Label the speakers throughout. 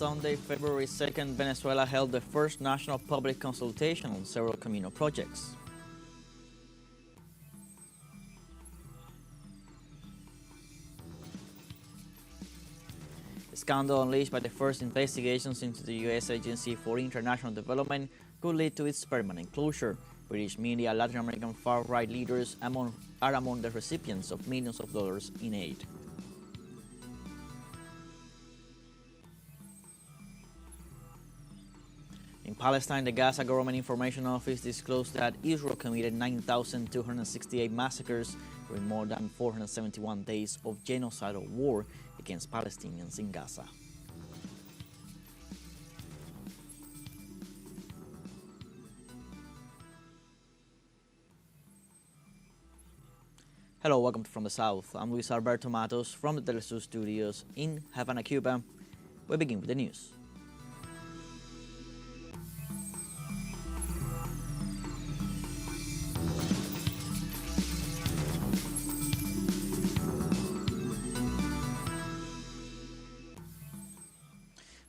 Speaker 1: Sunday, February 2nd, Venezuela held the first national public consultation on several communal projects. The scandal unleashed by the first investigations into the U.S. Agency for International Development could lead to its permanent closure. British media, Latin American far-right leaders are among the recipients of millions of dollars in aid. In Palestine, the Gaza Government Information Office disclosed that Israel committed 9,268 massacres during more than 471 days of genocidal war against Palestinians in Gaza. Hello, welcome from the South. I'm Luis Alberto Matos from the teleSUR studios in Havana, Cuba. We begin with the news.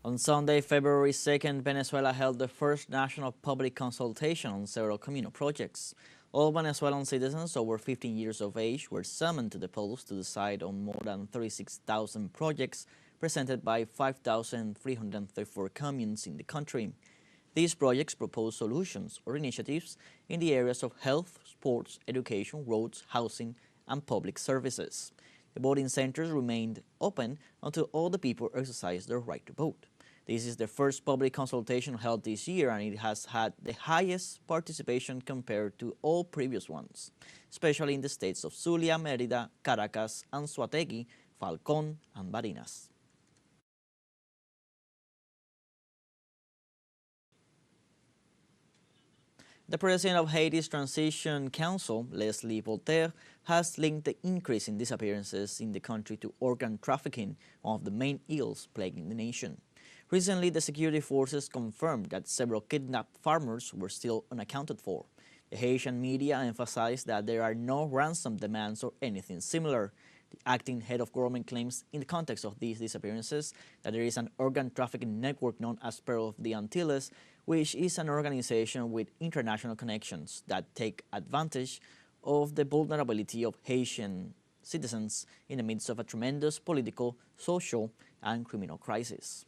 Speaker 1: On Sunday, February 2nd, Venezuela held the first national public consultation on several communal projects. All Venezuelan citizens over 15 years of age were summoned to the polls to decide on more than 36,000 projects presented by 5,334 communes in the country. These projects propose solutions or initiatives in the areas of health, sports, education, roads, housing, and public services. The voting centers remained open until all the people exercised their right to vote. This is the first public consultation held this year, and it has had the highest participation compared to all previous ones, especially in the states of Zulia, Mérida, Caracas, Anzoátegui, Falcón, and Barinas. The president of Haiti's Transition Council, Leslie Voltaire, has linked the increase in disappearances in the country to organ trafficking, one of the main ills plaguing the nation. Recently, the security forces confirmed that several kidnapped farmers were still unaccounted for. The Haitian media emphasized that there are no ransom demands or anything similar. The acting head of government claims in the context of these disappearances that there is an organ trafficking network known as Peril of the Antilles, which is an organization with international connections that take advantage of the vulnerability of Haitian citizens in the midst of a tremendous political, social, and criminal crisis.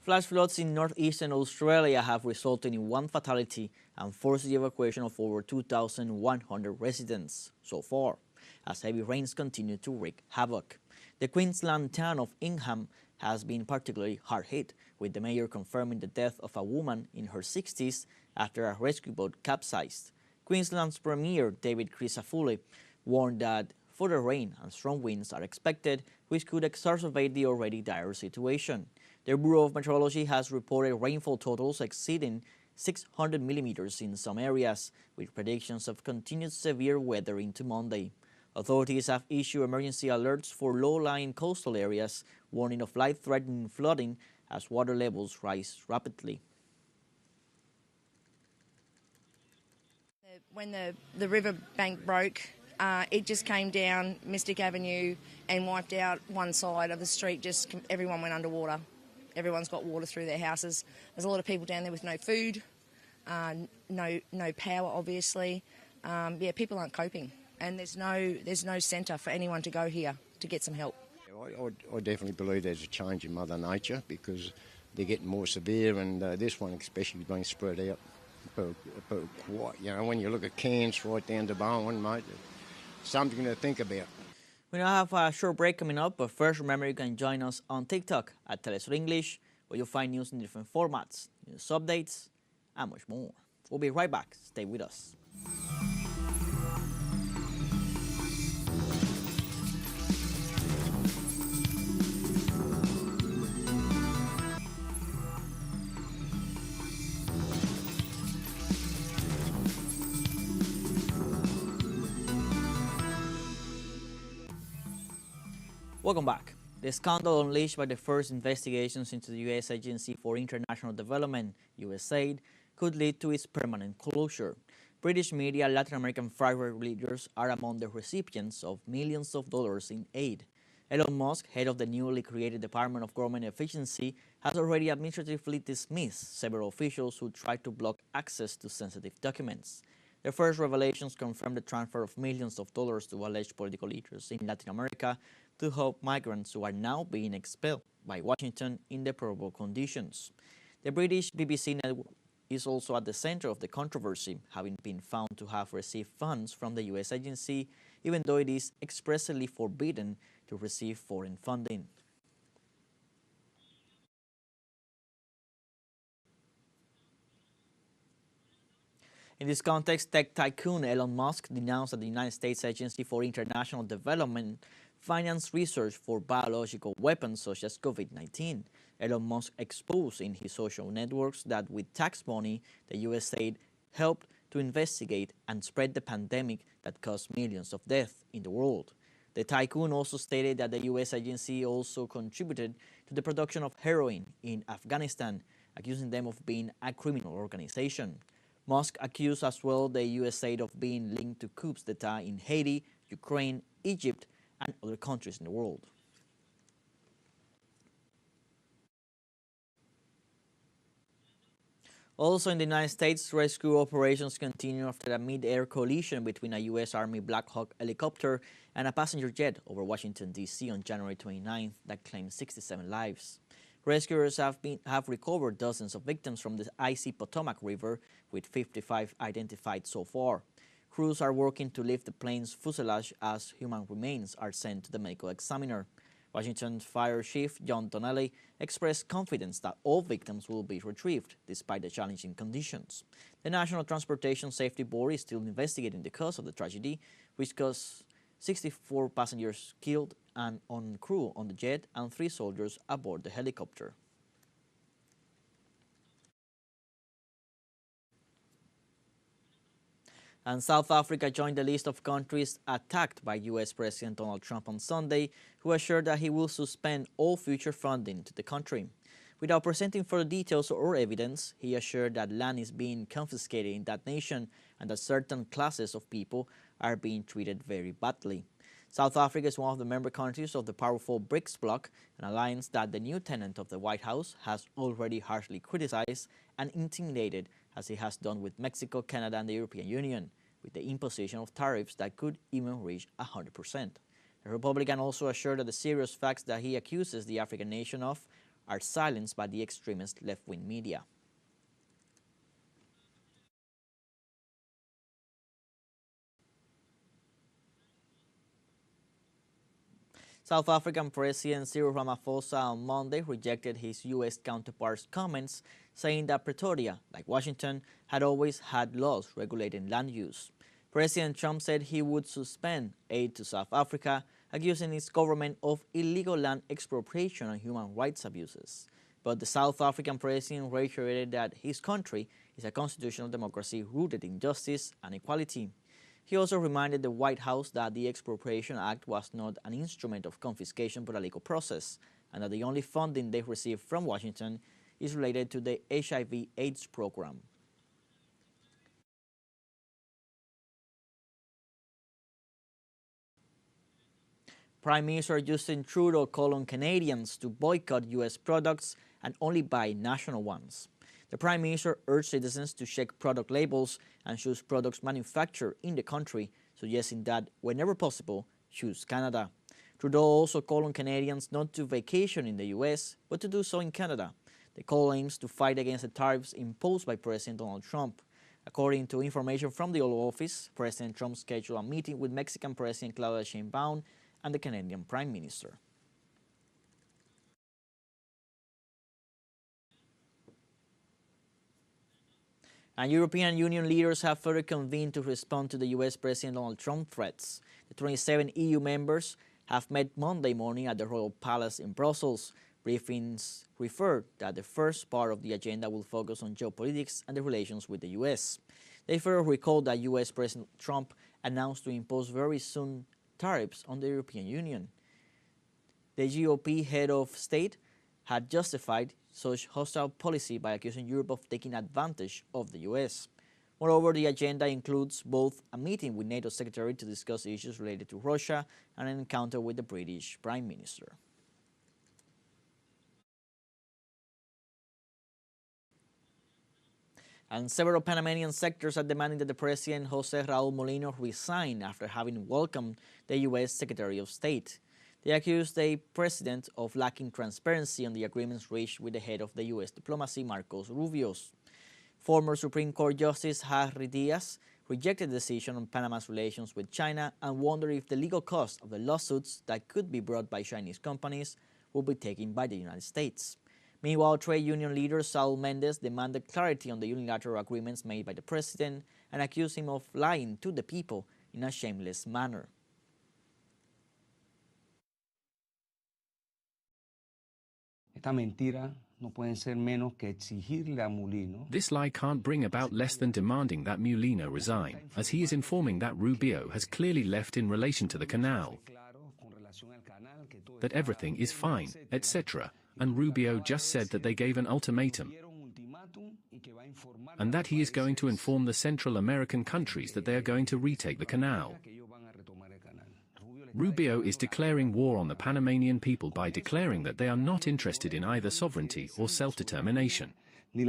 Speaker 1: Flash floods in northeastern Australia have resulted in one fatality and forced the evacuation of over 2,100 residents so far, as heavy rains continue to wreak havoc. The Queensland town of Ingham has been particularly hard hit, with the mayor confirming the death of a woman in her 60s after a rescue boat capsized. Queensland's Premier David Crisafulli warned that further rain and strong winds are expected, which could exacerbate the already dire situation. The Bureau of Meteorology has reported rainfall totals exceeding 600 millimeters in some areas, with predictions of continued severe weather into Monday. Authorities have issued emergency alerts for low-lying coastal areas, warning of life-threatening flooding as water levels rise rapidly.
Speaker 2: When the river bank broke, it just came down Mystic Avenue and wiped out one side of the street. Just everyone went underwater. Everyone's got water through their houses. There's a lot of people down there with no food, no power, obviously. People aren't coping, and there's no centre for anyone to go here to get some help.
Speaker 3: I definitely believe there's a change in Mother Nature because they're getting more severe, and this one especially being spread out. But quite, when you look at Cairns right down to Bowen, mate, something to think about.
Speaker 1: We now have a short break coming up, but first remember you can join us on TikTok at teleSUR English, where you'll find news in different formats, news updates, and much more. We'll be right back. Stay with us. Welcome back. The scandal unleashed by the first investigations into the U.S. Agency for International Development, USAID, could lead to its permanent closure. British media and Latin American private leaders are among the recipients of millions of dollars in aid. Elon Musk, head of the newly created Department of Government Efficiency, has already administratively dismissed several officials who tried to block access to sensitive documents. The first revelations confirm the transfer of millions of dollars to alleged political leaders in Latin America to help migrants who are now being expelled by Washington in deplorable conditions. The British BBC network is also at the center of the controversy, having been found to have received funds from the U.S. agency, even though it is expressly forbidden to receive foreign funding. In this context, tech tycoon Elon Musk denounced that the United States Agency for International Development financed research for biological weapons such as COVID-19. Elon Musk exposed in his social networks that with tax money, the USAID helped to investigate and spread the pandemic that caused millions of deaths in the world. The tycoon also stated that the U.S. agency also contributed to the production of heroin in Afghanistan, accusing them of being a criminal organization. Musk accused as well the USAID of being linked to coups d'etat in Haiti, Ukraine, Egypt, and other countries in the world. Also in the United States, rescue operations continue after a mid-air collision between a U.S. Army Black Hawk helicopter and a passenger jet over Washington, D.C. on January 29th that claimed 67 lives. Rescuers have recovered dozens of victims from the icy Potomac River, with 55 identified so far. Crews are working to lift the plane's fuselage as human remains are sent to the medical examiner. Washington Fire Chief John Donnelly expressed confidence that all victims will be retrieved, despite the challenging conditions. The National Transportation Safety Board is still investigating the cause of the tragedy, which caused 64 passengers killed and on crew on the jet and 3 soldiers aboard the helicopter. And South Africa joined the list of countries attacked by U.S. President Donald Trump on Sunday, who assured that he will suspend all future funding to the country. Without presenting further details or evidence, he assured that land is being confiscated in that nation and that certain classes of people are being treated very badly. South Africa is one of the member countries of the powerful BRICS bloc, an alliance that the new tenant of the White House has already harshly criticized and intimidated, as he has done with Mexico, Canada, and the European Union, with the imposition of tariffs that could even reach 100%. The Republican also assured that the serious facts that he accuses the African nation of are silenced by the extremist left-wing media. South African President Cyril Ramaphosa on Monday rejected his U.S. counterpart's comments, saying that Pretoria, like Washington, had always had laws regulating land use. President Trump said he would suspend aid to South Africa, accusing its government of illegal land expropriation and human rights abuses. But the South African president reiterated that his country is a constitutional democracy rooted in justice and equality. He also reminded the White House that the Expropriation Act was not an instrument of confiscation but a legal process, and that the only funding they received from Washington is related to the HIV/AIDS program. Prime Minister Justin Trudeau called on Canadians to boycott U.S. products and only buy national ones. The Prime Minister urged citizens to check product labels and choose products manufactured in the country, suggesting that, whenever possible, choose Canada. Trudeau also called on Canadians not to vacation in the U.S., but to do so in Canada. The call aims to fight against the tariffs imposed by President Donald Trump. According to information from the Oval Office, President Trump scheduled a meeting with Mexican President Claudia Sheinbaum and the Canadian Prime Minister. And European Union leaders have further convened to respond to the U.S. President Donald Trump threats. The 27 EU members have met Monday morning at the Royal Palace in Brussels. Briefings referred that the first part of the agenda will focus on geopolitics and the relations with the U.S. They further recalled that U.S. President Trump announced to impose very soon tariffs on the European Union. The GOP head of state had justified such hostile policy by accusing Europe of taking advantage of the U.S. Moreover, the agenda includes both a meeting with NATO Secretary to discuss issues related to Russia and an encounter with the British Prime Minister. And several Panamanian sectors are demanding that the President Jose Raul Molino resign after having welcomed the U.S. Secretary of State. They accuse the president of lacking transparency on the agreements reached with the head of the U.S. diplomacy, Marcos Rubio. Former Supreme Court Justice Harry Diaz rejected the decision on Panama's relations with China and wondered if the legal cost of the lawsuits that could be brought by Chinese companies will be taken by the United States. Meanwhile, trade union leader Saul Mendez demanded clarity on the unilateral agreements made by the president and accused him of lying to the people in a shameless manner.
Speaker 4: This lie can't bring about less than demanding that Molino resign, as he is informing that Rubio has clearly left in relation to the canal, that everything is fine, etc., and Rubio just said that they gave an ultimatum, and that he is going to inform the Central American countries that they are going to retake the canal. Rubio is declaring war on the Panamanian people by declaring that they are not interested in either sovereignty or self-determination.
Speaker 1: We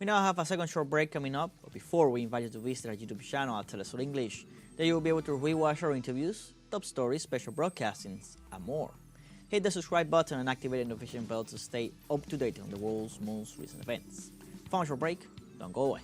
Speaker 1: now have a second short break coming up, but before we invite you to visit our YouTube channel at teleSUR English, there you will be able to rewatch our interviews, top stories, special broadcastings, and more. Hit the subscribe button and activate the notification bell to stay up to date on the world's most recent events. For a short break, don't go away.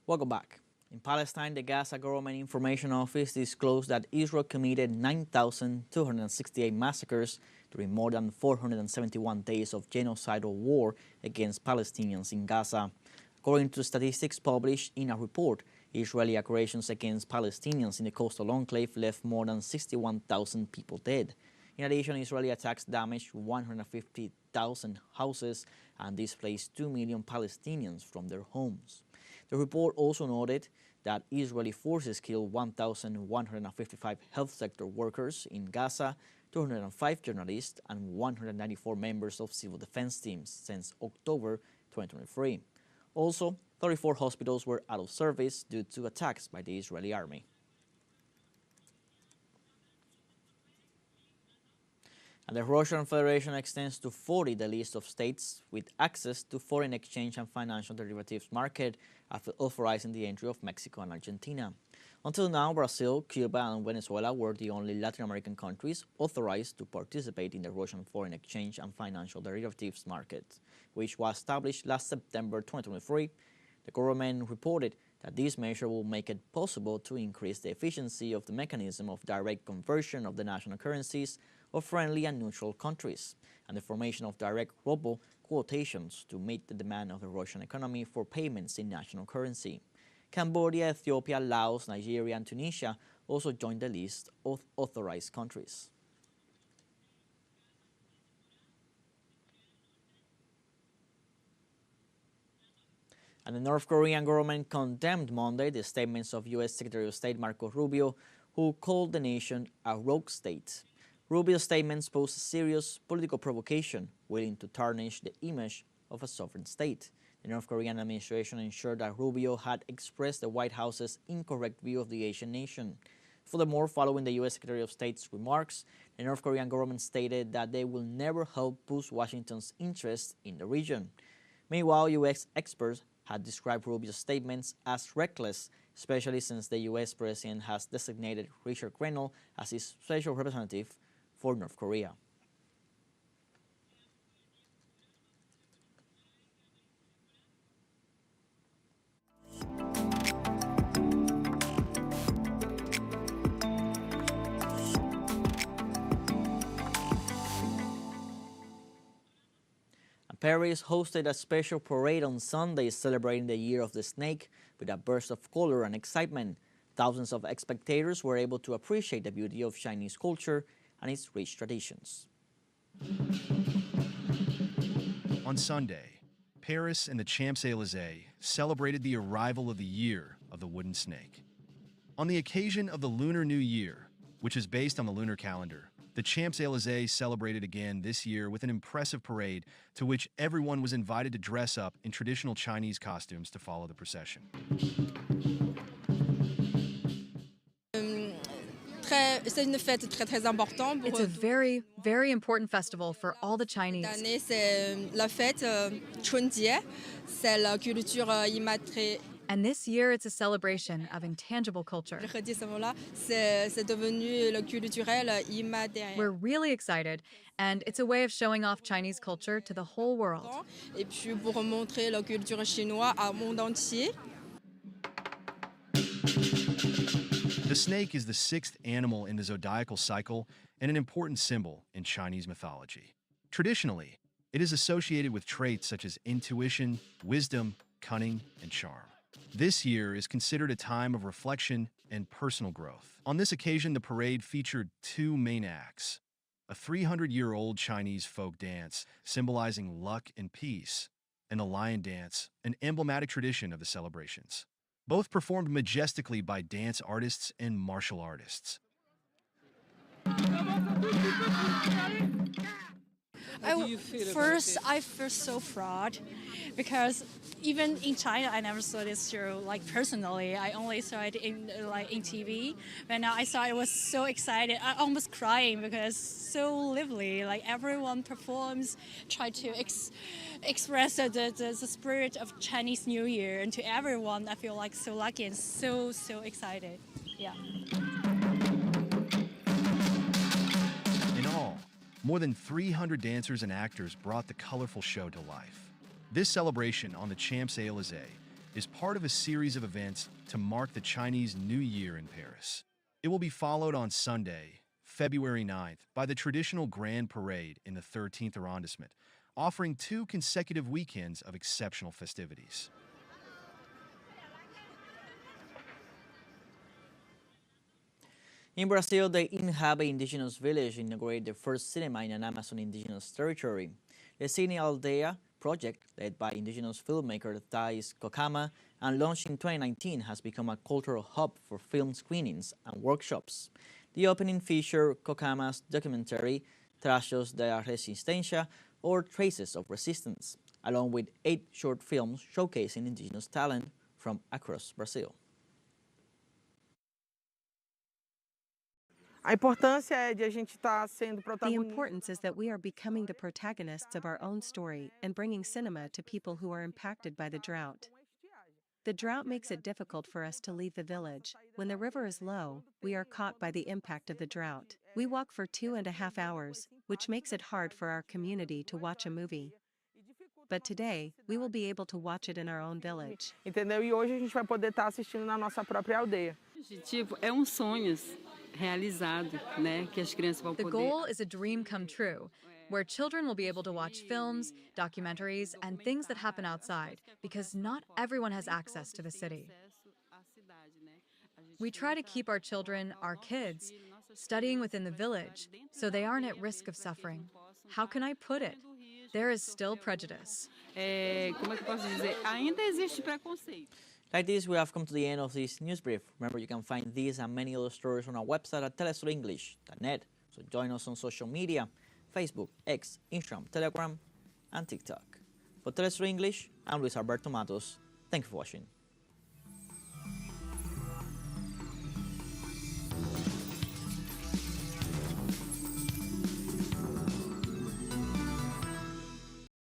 Speaker 1: Welcome back. In Palestine, the Gaza Government Information Office disclosed that Israel committed 9,268 massacres during more than 471 days of genocidal war against Palestinians in Gaza. According to statistics published in a report, Israeli aggressions against Palestinians in the coastal enclave left more than 61,000 people dead. In addition, Israeli attacks damaged 150,000 houses and displaced 2 million Palestinians from their homes. The report also noted that Israeli forces killed 1,155 health sector workers in Gaza, 205 journalists, and 194 members of civil defense teams since October 2023. Also, 34 hospitals were out of service due to attacks by the Israeli army. And the Russian Federation extends to 40 the list of states with access to foreign exchange and financial derivatives market after authorizing the entry of Mexico and Argentina. Until now, Brazil, Cuba, and Venezuela were the only Latin American countries authorized to participate in the Russian foreign exchange and financial derivatives market, which was established last September 2023. The government reported that this measure will make it possible to increase the efficiency of the mechanism of direct conversion of the national currencies of friendly and neutral countries, and the formation of direct ruble quotations to meet the demand of the Russian economy for payments in national currency. Cambodia, Ethiopia, Laos, Nigeria, and Tunisia also joined the list of authorized countries. And the North Korean government condemned Monday the statements of U.S. Secretary of State Marco Rubio, who called the nation a rogue state. Rubio's statements pose a serious political provocation, willing to tarnish the image of a sovereign state. The North Korean administration ensured that Rubio had expressed the White House's incorrect view of the Asian nation. Furthermore, following the U.S. Secretary of State's remarks, the North Korean government stated that they will never help push Washington's interests in the region. Meanwhile, U.S. experts had described Rubio's statements as reckless, especially since the U.S. president has designated Richard Grenell as his special representative for North Korea. Paris hosted a special parade on Sunday celebrating the Year of the Snake with a burst of color and excitement. Thousands of spectators were able to appreciate the beauty of Chinese culture and its rich traditions.
Speaker 5: On Sunday, Paris and the Champs-Élysées celebrated the arrival of the Year of the Wooden Snake. On the occasion of the Lunar New Year, which is based on the lunar calendar, the Champs-Élysées celebrated again this year with an impressive parade to which everyone was invited to dress up in traditional Chinese costumes to follow the procession.
Speaker 6: It's a very, very important festival for all the Chinese. And this year it's a celebration of intangible culture. We're really excited, and it's a way of showing off Chinese culture to the whole world.
Speaker 5: The snake is the sixth animal in the zodiacal cycle and an important symbol in Chinese mythology. Traditionally, it is associated with traits such as intuition, wisdom, cunning, and charm. This year is considered a time of reflection and personal growth. On this occasion, the parade featured two main acts: a 300-year-old Chinese folk dance symbolizing luck and peace, and the lion dance, an emblematic tradition of the celebrations. Both performed majestically by dance artists and martial artists.
Speaker 7: First, I feel so proud because even in China, I never saw this show personally. I only saw it in TV. But now I saw it, was so excited. I almost crying because so lively. Everyone performs, try to express the spirit of Chinese New Year, and to everyone, I feel so lucky and so excited. Yeah.
Speaker 5: More than 300 dancers and actors brought the colorful show to life. This celebration on the Champs-Élysées is part of a series of events to mark the Chinese New Year in Paris. It will be followed on Sunday, February 9th, by the traditional Grand Parade in the 13th arrondissement, offering 2 consecutive weekends of exceptional festivities.
Speaker 1: In Brazil, the Inhabe indigenous village inaugurated the first cinema in an Amazon indigenous territory. The Cine Aldea project, led by indigenous filmmaker Thais Kokama and launched in 2019, has become a cultural hub for film screenings and workshops. The opening featured Kokama's documentary Trachos da Resistencia, or Traces of Resistance, along with 8 short films showcasing indigenous talent from across Brazil.
Speaker 8: The importance is that we are becoming the protagonists of our own story and bringing cinema to people who are impacted by the drought. The drought makes it difficult for us to leave the village. When the river is low, we are caught by the impact of the drought. We walk for 2.5 hours, which makes it hard for our community to watch a movie. But today, we will be able to watch it in our own village.
Speaker 9: Entendeu? E hoje a gente vai poder estar assistindo na nossa própria aldeia.
Speaker 6: The goal is a dream come true, where children will be able to watch films, documentaries, and things that happen outside, because not everyone has access to the city. We try to keep our children, our kids, studying within the village, so they aren't at risk of suffering. How can I put it? There is still prejudice.
Speaker 1: Like this, we have come to the end of this news brief. Remember, you can find these and many other stories on our website at telesurenglish.net. So join us on social media: Facebook, X, Instagram, Telegram, and TikTok. For Telesur English, I'm Luis Alberto Matos. Thank you for watching.